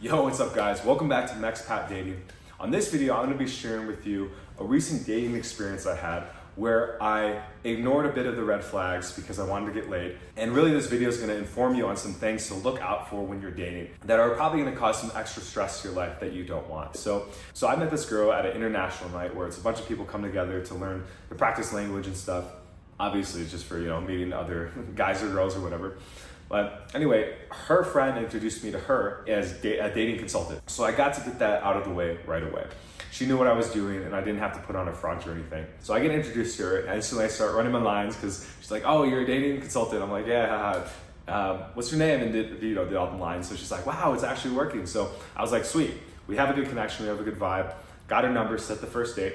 Yo, what's up guys? Welcome back to Mexpat Dating. On this video, I'm gonna be sharing with you a recent dating experience I had where I ignored a bit of the red flags because I wanted to get laid. And really this video is gonna inform you on some things to look out for when you're dating that are probably gonna cause some extra stress to your life that you don't want. So I met this girl at an international night where it's a bunch of people come together to learn the practice language and stuff. Obviously it's just for, meeting other guys or girls or whatever. But anyway, her friend introduced me to her as a dating consultant. So I got to get that out of the way right away. She knew what I was doing and I didn't have to put on a front or anything. So I get introduced to her and instantly I start running my lines because she's like, oh, you're a dating consultant. I'm like, yeah, what's your name? And did all the lines. So she's like, wow, it's actually working. So I was like, sweet, we have a good connection, we have a good vibe. Got her number, set the first date.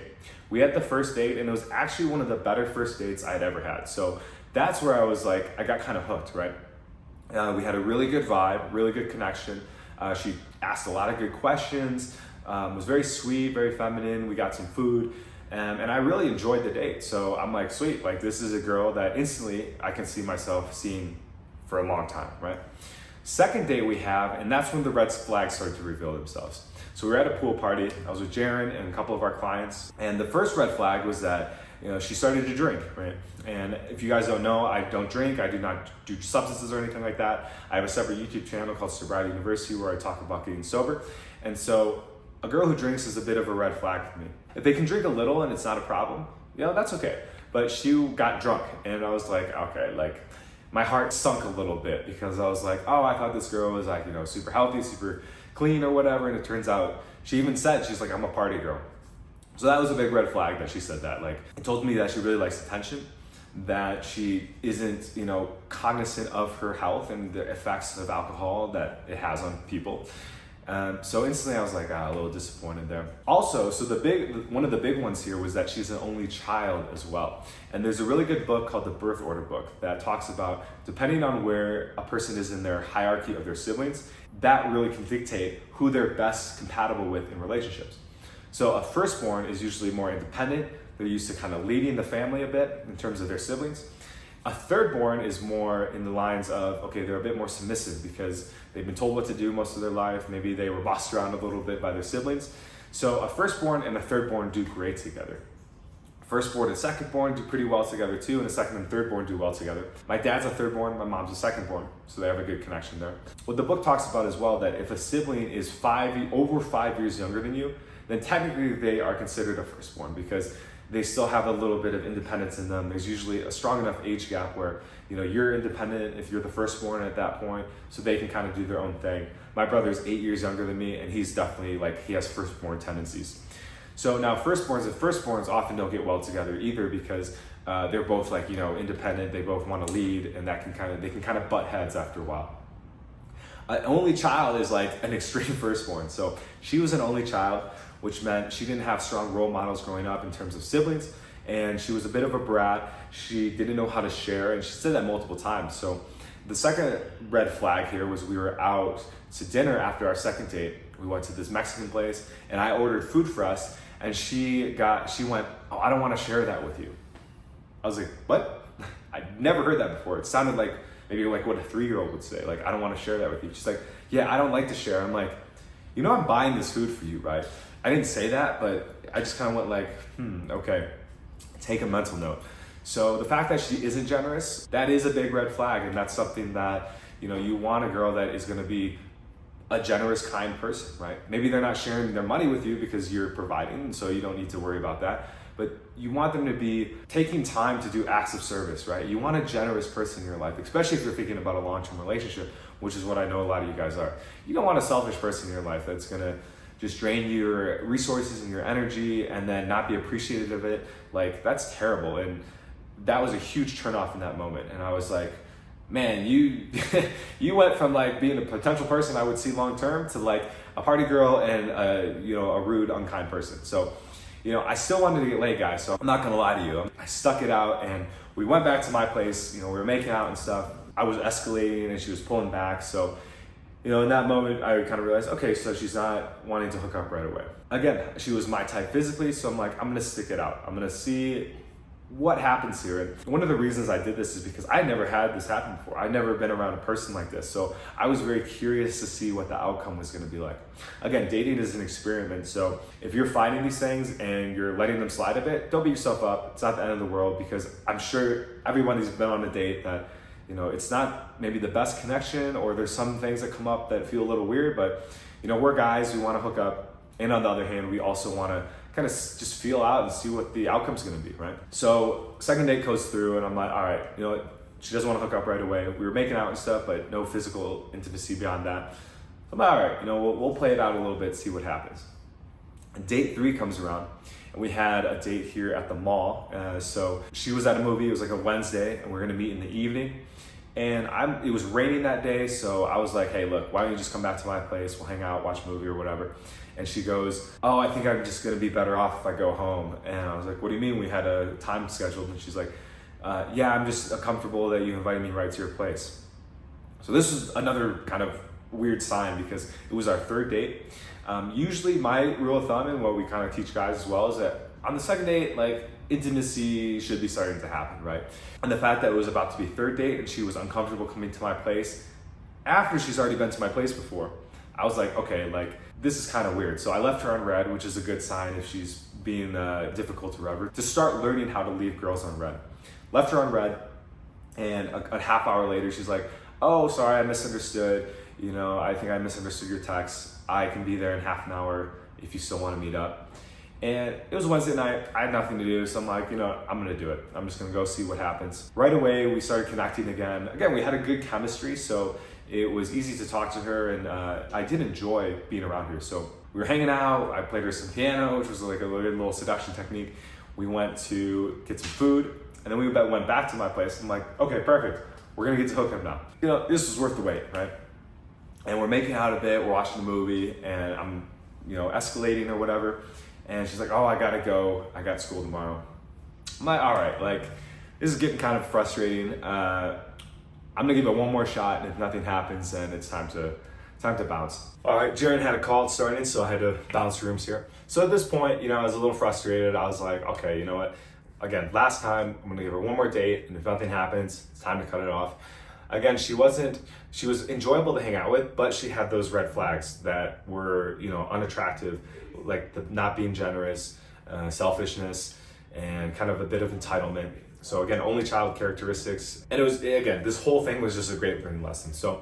We had the first date and it was actually one of the better first dates I'd ever had. So that's where I was like, I got kind of hooked, right? We had a really good vibe, really good connection. She asked a lot of good questions, was very sweet, very feminine. We got some food, and I really enjoyed the date. So I'm like, sweet, like this is a girl that instantly I can see myself seeing for a long time, right? Second date we have, and that's when the red flags started to reveal themselves. So we were at a pool party. I was with Jaren and a couple of our clients. And the first red flag was that she started to drink, right? And if you guys don't know, I don't drink. I do not do substances or anything like that. I have a separate YouTube channel called Sobriety University where I talk about getting sober. And so a girl who drinks is a bit of a red flag for me. If they can drink a little and it's not a problem, that's okay. But she got drunk and I was like, okay, like my heart sunk a little bit because I was like, oh, I thought this girl was like, super healthy, super clean or whatever. And it turns out she even said, she's like, I'm a party girl. So that was a big red flag that she said that. Like, it told me that she really likes attention, that she isn't, cognizant of her health and the effects of alcohol that it has on people. So instantly I was like, a little disappointed there. Also, so one of the big ones here was that she's an only child as well. And there's a really good book called the Birth Order book that talks about, depending on where a person is in their hierarchy of their siblings, that really can dictate who they're best compatible with in relationships. So a firstborn is usually more independent. They're used to kind of leading the family a bit in terms of their siblings. A thirdborn is more in the lines of, okay, they're a bit more submissive because they've been told what to do most of their life. Maybe they were bossed around a little bit by their siblings. So a firstborn and a thirdborn do great together. Firstborn and secondborn do pretty well together too, and a second and thirdborn do well together. My dad's a thirdborn, my mom's a secondborn, so they have a good connection there. What the book talks about as well, that if a sibling is over 5 years younger than you, then technically they are considered a firstborn because they still have a little bit of independence in them. There's usually a strong enough age gap where you're independent if you're the firstborn at that point, so they can kind of do their own thing. My brother's 8 years younger than me, and he's definitely he has firstborn tendencies. So now firstborns and firstborns often don't get well together either because they're both independent. They both want to lead, and they can kind of butt heads after a while. An only child is like an extreme firstborn. So she was an only child, which meant she didn't have strong role models growing up in terms of siblings, and she was a bit of a brat. She didn't know how to share, and she said that multiple times. So the second red flag here was we were out to dinner after our second date. We went to this Mexican place, and I ordered food for us, and she went, oh, I don't want to share that with you. I was like, what? I'd never heard that before. It sounded like maybe like what a 3-year-old would say, like, I don't want to share that with you. She's like, yeah, I don't like to share. I'm like, I'm buying this food for you, right? I didn't say that, but I just kind of went like, okay, take a mental note. So the fact that she isn't generous, that is a big red flag. And that's something that, you want a girl that is going to be a generous, kind person, right? Maybe they're not sharing their money with you because you're providing, and so you don't need to worry about that. But you want them to be taking time to do acts of service, right? You want a generous person in your life, especially if you're thinking about a long-term relationship, which is what I know a lot of you guys are. You don't want a selfish person in your life that's going to just drain your resources and your energy and then not be appreciative of it. Like, that's terrible. And that was a huge turnoff in that moment. And I was like, man, you you went from being a potential person I would see long term to a party girl and a rude, unkind person. So I still wanted to get laid, guys, so I'm not gonna lie to you. I stuck it out and we went back to my place. We were making out and stuff. I was escalating and she was pulling back. So in that moment, I kind of realized, okay, so she's not wanting to hook up right away. Again, she was my type physically, so I'm like, I'm gonna stick it out. I'm gonna see what happens here? And one of the reasons I did this is because I never had this happen before. I'd never been around a person like this. So I was very curious to see what the outcome was gonna be like. Again, dating is an experiment. So if you're finding these things and you're letting them slide a bit, don't beat yourself up. It's not the end of the world, because I'm sure everyone who's been on a date that, it's not maybe the best connection, or there's some things that come up that feel a little weird, but we're guys, we wanna hook up. And on the other hand, we also wanna kind of just feel out and see what the outcome's gonna be, right? So second date goes through and I'm like, all right, she doesn't wanna hook up right away. We were making out and stuff, but no physical intimacy beyond that. I'm like, all right, we'll play it out a little bit, see what happens. And date 3 comes around, and we had a date here at the mall. So she was at a movie, it was like a Wednesday, and we're gonna meet in the evening. And it was raining that day, so I was like, hey, look, why don't you just come back to my place? We'll hang out, watch a movie or whatever. And she goes, oh, I think I'm just gonna be better off if I go home. And I was like, what do you mean? We had a time scheduled. And she's like, yeah, I'm just comfortable that you invited me right to your place. So this was another kind of weird sign, because it was our 3rd date. Usually my rule of thumb, and what we kind of teach guys as well, is that on the 2nd date, like, intimacy should be starting to happen, right? And the fact that it was about to be 3rd date and she was uncomfortable coming to my place after she's already been to my place before, I was like, okay, like, this is kind of weird. So I left her on red, which is a good sign if she's being difficult to rubber, to start learning how to leave girls on red. Left her on red, and a half hour later, she's like, oh, sorry, I misunderstood. I think I misunderstood your text. I can be there in half an hour if you still want to meet up. And it was Wednesday night, I had nothing to do, so I'm like, I'm gonna do it. I'm just gonna go see what happens. Right away, we started connecting again. Again, we had a good chemistry, so it was easy to talk to her, and I did enjoy being around her. So we were hanging out, I played her some piano, which was like a little seduction technique. We went to get some food, and then we went back to my place. I'm like, okay, perfect. We're gonna get to hook up now. This was worth the wait, right? And we're making out a bit, we're watching the movie, and I'm, escalating or whatever. And she's like, oh, I gotta go, I got school tomorrow. I'm like, all right, like, this is getting kind of frustrating. I'm gonna give it one more shot, and if nothing happens, then it's time to bounce. All right, Jaren had a call starting, so I had to bounce rooms here. So at this point, I was a little frustrated. I was like, okay, you know what? Again, last time, I'm gonna give her one more date, and if nothing happens, it's time to cut it off. Again, she was enjoyable to hang out with, but she had those red flags that were, unattractive, like the not being generous, selfishness, and kind of a bit of entitlement. So again, only child characteristics. And it was, again, this whole thing was just a great learning lesson. So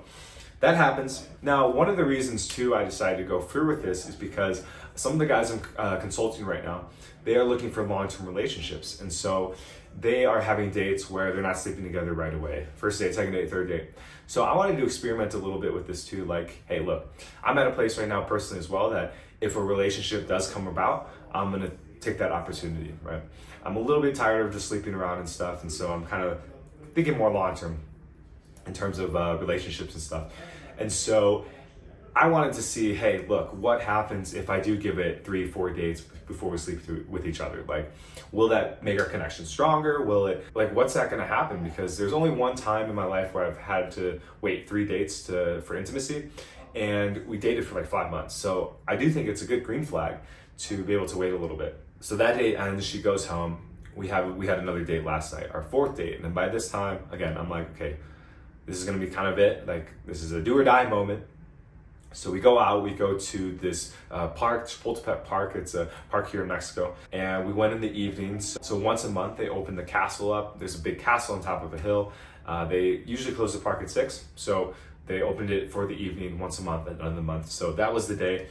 that happens. Now, one of the reasons too I decided to go through with this is because some of the guys I'm consulting right now, they are looking for long-term relationships. And so they are having dates where they're not sleeping together right away. 1st date, 2nd date, 3rd date. So I wanted to experiment a little bit with this too. Like, hey, look, I'm at a place right now personally as well that if a relationship does come about, I'm gonna take that opportunity, right? I'm a little bit tired of just sleeping around and stuff. And so I'm kind of thinking more long-term in terms of relationships and stuff. And so I wanted to see, hey, look, what happens if I do give it 3-4 dates before we sleep with each other? Like, will that make our connection stronger? Will it, like, what's that gonna happen? Because there's only one time in my life where I've had to wait 3 dates for intimacy, and we dated for like 5 months. So I do think it's a good green flag to be able to wait a little bit. So that date ends, she goes home. We had another date last night, our 4th date. And then by this time, again, I'm like, okay, this is gonna be kind of it. Like, this is a do or die moment. So we go out, we go to this park, Chapultepec Park. It's a park here in Mexico. And we went in the evenings. So once a month, they open the castle up. There's a big castle on top of a hill. They usually close the park at 6. So they opened it for the evening once a month at the end of the month. So that was the day.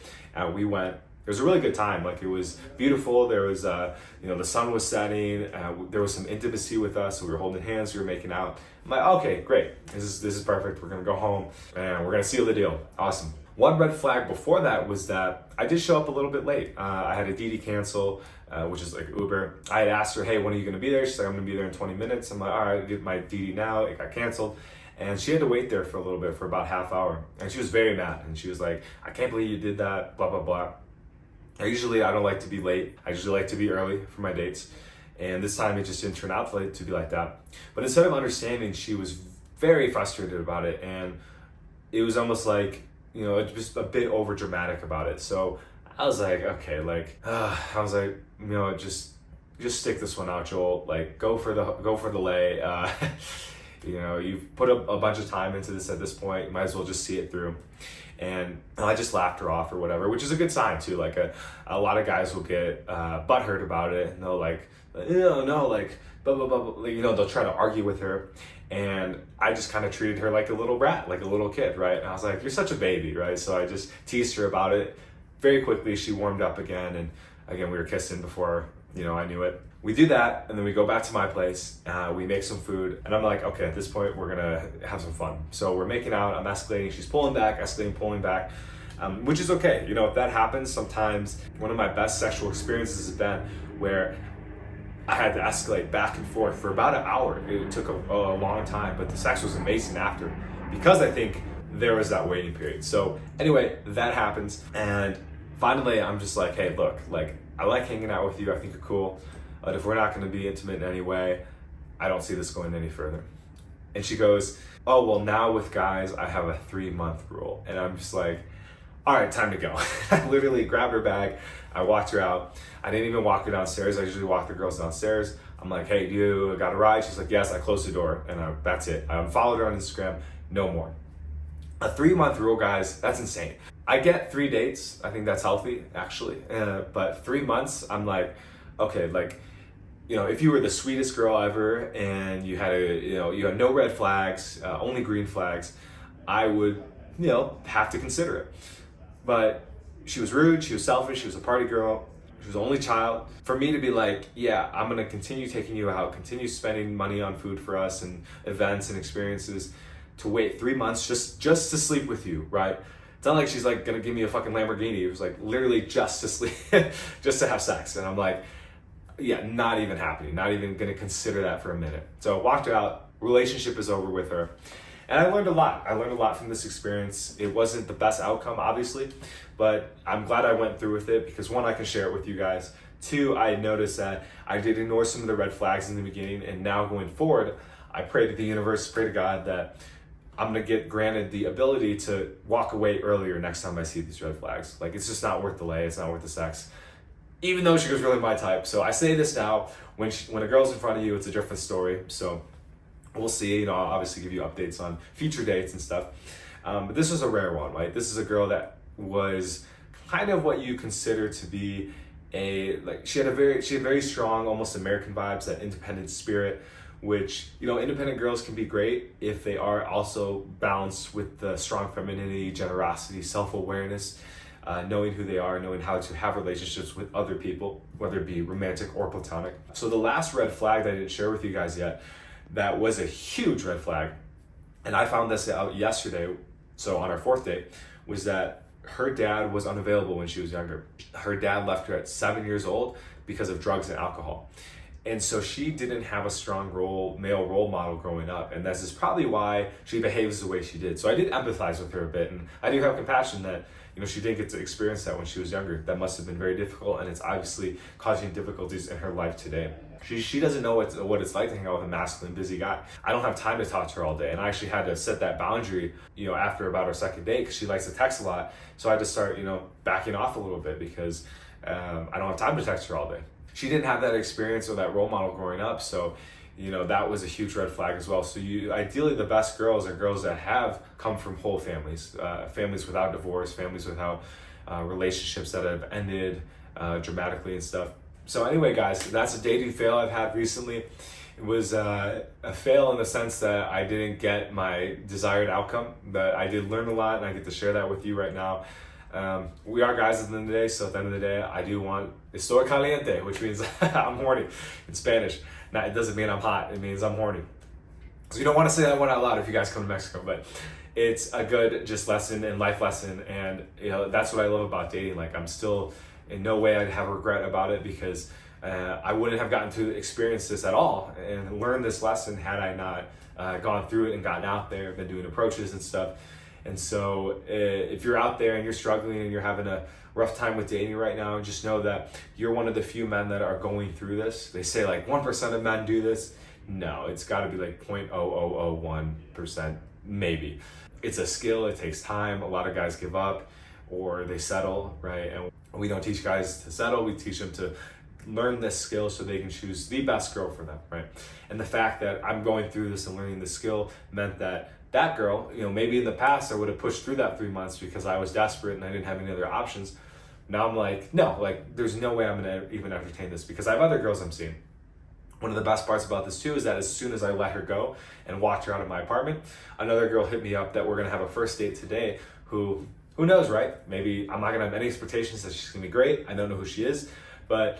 We went. It was a really good time. Like, it was beautiful. There was, the sun was setting. There was some intimacy with us. We were holding hands. We were making out. I'm like, okay, great. This is perfect. We're gonna go home and we're gonna seal the deal. Awesome. One red flag before that was that I did show up a little bit late. I had a DD cancel, which is like Uber. I had asked her, hey, when are you gonna be there? She's like, I'm gonna be there in 20 minutes. I'm like, all right, get my DD now. It got canceled. And she had to wait there for a little bit, for about half hour. And she was very mad. And she was like, I can't believe you did that, blah, blah, blah. I don't like to be late. I usually like to be early for my dates. And this time it just didn't turn out to be like that. But instead of understanding, she was very frustrated about it. And it was almost like, just a bit over dramatic about it. So I was like, okay, just just stick this one out, Joel. Like, go for the lay. You know, you've put a bunch of time into this at this point. You might as well just see it through. And I just laughed her off or whatever, which is a good sign too. Like a lot of guys will get butthurt about it, and they'll like, no, like blah blah blah, blah. You know, they'll try to argue with her. And I just kind of treated her like a little brat, like a little kid, right? And I was like, you're such a baby, right? So I just teased her about it. Very quickly, she warmed up again, and again, we were kissing before, you know, I knew it. We do that, and then we go back to my place, we make some food, and I'm like, okay, at this point, we're gonna have some fun. So we're making out, I'm escalating, she's pulling back, escalating, pulling back, which is okay. You know, if that happens, sometimes one of my best sexual experiences has been where I had to escalate back and forth for about an hour. It took a long time, but the sex was amazing after, because I think there was that waiting period. So anyway, that happens, and finally, I'm just like, hey, look, like, I like hanging out with you, I think you're cool, but if we're not gonna be intimate in any way, I don't see this going any further. And she goes, oh, well, now with guys, I have a 3-month rule. And I'm just like, all right, time to go. I literally grabbed her bag, I walked her out. I didn't even walk her downstairs. I usually walk the girls downstairs. I'm like, hey, do you got a ride? She's like, yes. I closed the door, and that's it. I unfollowed her on Instagram, no more. A 3-month rule, guys, that's insane. I get 3 dates. I think that's healthy, actually. But 3 months, I'm like, okay, like, you know, if you were the sweetest girl ever and you had you had no red flags, only green flags, I would, you know, have to consider it. But she was rude, she was selfish, she was a party girl, she was the only child. For me to be like, yeah, I'm gonna continue taking you out, continue spending money on food for us and events and experiences, to wait 3 months just to sleep with you, right? It's not like she's like gonna give me a fucking Lamborghini. It was like literally just to sleep, just to have sex. And I'm like, yeah, not even happening, not even gonna consider that for a minute. So I walked her out, relationship is over with her. And I learned a lot. I learned a lot from this experience. It wasn't the best outcome, obviously, but I'm glad I went through with it because 1, I can share it with you guys. 2, I noticed that I did ignore some of the red flags in the beginning, and now going forward, I pray to the universe, pray to God that I'm gonna get granted the ability to walk away earlier next time I see these red flags. Like, it's just not worth the delay, it's not worth the sex. Even though she was really my type. So I say this now, when a girl's in front of you, it's a different story. So we'll see, you know, I'll obviously give you updates on future dates and stuff. But this was a rare one, right? This is a girl that was kind of what you consider to be she had very strong, almost American vibes, that independent spirit, which, you know, independent girls can be great if they are also balanced with the strong femininity, generosity, self-awareness, knowing who they are, knowing how to have relationships with other people, whether it be romantic or platonic. So the last red flag that I didn't share with you guys yet, that was a huge red flag, and I found this out yesterday, so on our 4th date, was that her dad was unavailable when she was younger. Her dad left her at 7 years old because of drugs and alcohol. And so she didn't have a strong male role model growing up. And this is probably why she behaves the way she did. So I did empathize with her a bit. And I do have compassion that, you know, she didn't get to experience that when she was younger. That must have been very difficult. And it's obviously causing difficulties in her life today. She doesn't know what it's like to hang out with a masculine, busy guy. I don't have time to talk to her all day. And I actually had to set that boundary, you know, after about our 2nd date, because she likes to text a lot. So I had to start, you know, backing off a little bit because I don't have time to text her all day. She didn't have that experience or that role model growing up. So, you know, that was a huge red flag as well. So ideally the best girls are girls that have come from whole families, families without divorce, families without relationships that have ended dramatically and stuff. So anyway, guys, that's a dating fail I've had recently. It was a fail in the sense that I didn't get my desired outcome, but I did learn a lot, and I get to share that with you right now. We are guys at the end of the day, so at the end of the day, I do want estoy caliente, which means I'm horny in Spanish. Now, it doesn't mean I'm hot, it means I'm horny. So you don't want to say that one out loud if you guys come to Mexico, but it's a good just lesson and life lesson, and you know, that's what I love about dating. Like, I'm still in no way I'd have regret about it, because I wouldn't have gotten to experience this at all and learn this lesson had I not gone through it and gotten out there, been doing approaches and stuff. And so if you're out there and you're struggling and you're having a rough time with dating right now, just know that you're one of the few men that are going through this. They say like 1% of men do this. No, it's got to be like 0.0001%, maybe. It's a skill, it takes time. A lot of guys give up or they settle, right? And we don't teach guys to settle, we teach them to learn this skill so they can choose the best girl for them, right? And the fact that I'm going through this and learning this skill meant that that girl, maybe in the past I would have pushed through that 3 months because I was desperate and I didn't have any other options. Now I'm like, no, like there's no way I'm gonna even entertain this because I have other girls I'm seeing. One of the best parts about this too is that as soon as I let her go and walked her out of my apartment, another girl hit me up that we're gonna have a first date today who knows, right? Maybe I'm not gonna have any expectations that she's gonna be great. I don't know who she is, but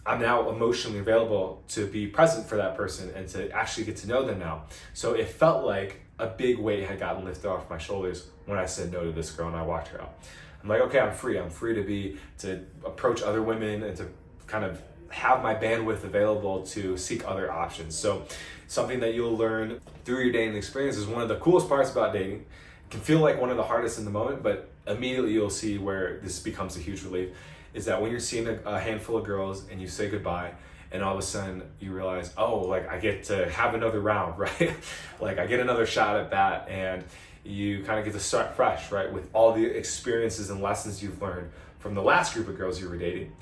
I'm now emotionally available to be present for that person and to actually get to know them now. So it felt like a big weight had gotten lifted off my shoulders when I said no to this girl and I walked her out. I'm like, okay, I'm free. I'm free to approach other women and to kind of have my bandwidth available to seek other options. So something that you'll learn through your dating experience is one of the coolest parts about dating. It can feel like one of the hardest in the moment, but immediately you'll see where this becomes a huge relief, is that when you're seeing a handful of girls and you say goodbye and all of a sudden you realize, oh, like I get to have another round, right? Like I get another shot at that, and you kind of get to start fresh, right? With all the experiences and lessons you've learned from the last group of girls you were dating.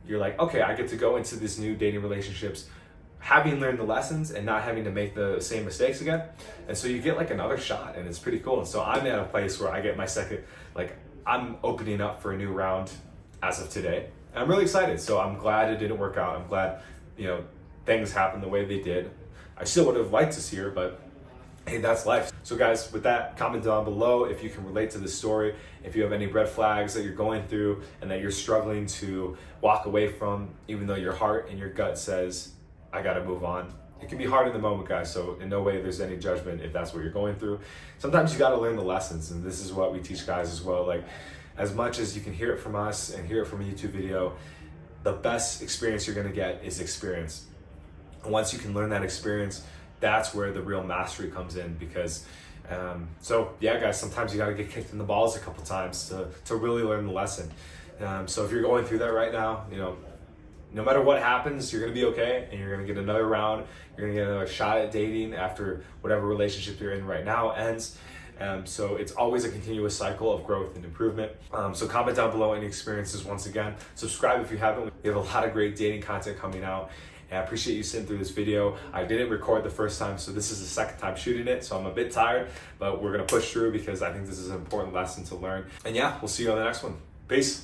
You're like, okay, I get to go into this new dating relationships having learned the lessons and not having to make the same mistakes again. And so you get like another shot, and it's pretty cool. And so I'm at a place where I get my second, like I'm opening up for a new round as of today. And I'm really excited. So I'm glad it didn't work out. I'm glad, things happened the way they did. I still would have liked to see her, but hey, that's life. So guys, with that, comment down below if you can relate to this story, if you have any red flags that you're going through and that you're struggling to walk away from, even though your heart and your gut says, I gotta move on. It can be hard in the moment, guys, so in no way there's any judgment if that's what you're going through. Sometimes you gotta learn the lessons, and this is what we teach guys as well. Like, as much as you can hear it from us and hear it from a YouTube video, the best experience you're gonna get is experience. And once you can learn that experience, that's where the real mastery comes in, because so yeah, guys, sometimes you got to get kicked in the balls a couple times to really learn the lesson. So if you're going through that right now, no matter what happens, you're gonna be okay, and you're gonna get another round. You're gonna get another shot at dating after whatever relationship you're in right now ends. So it's always a continuous cycle of growth and improvement. So comment down below any experiences. Once again, subscribe if you haven't. We have a lot of great dating content coming out. And I appreciate you sitting through this video. I didn't record the first time, so this is the second time shooting it, so I'm a bit tired, but we're gonna push through because I think this is an important lesson to learn. And yeah, we'll see you on the next one. Peace.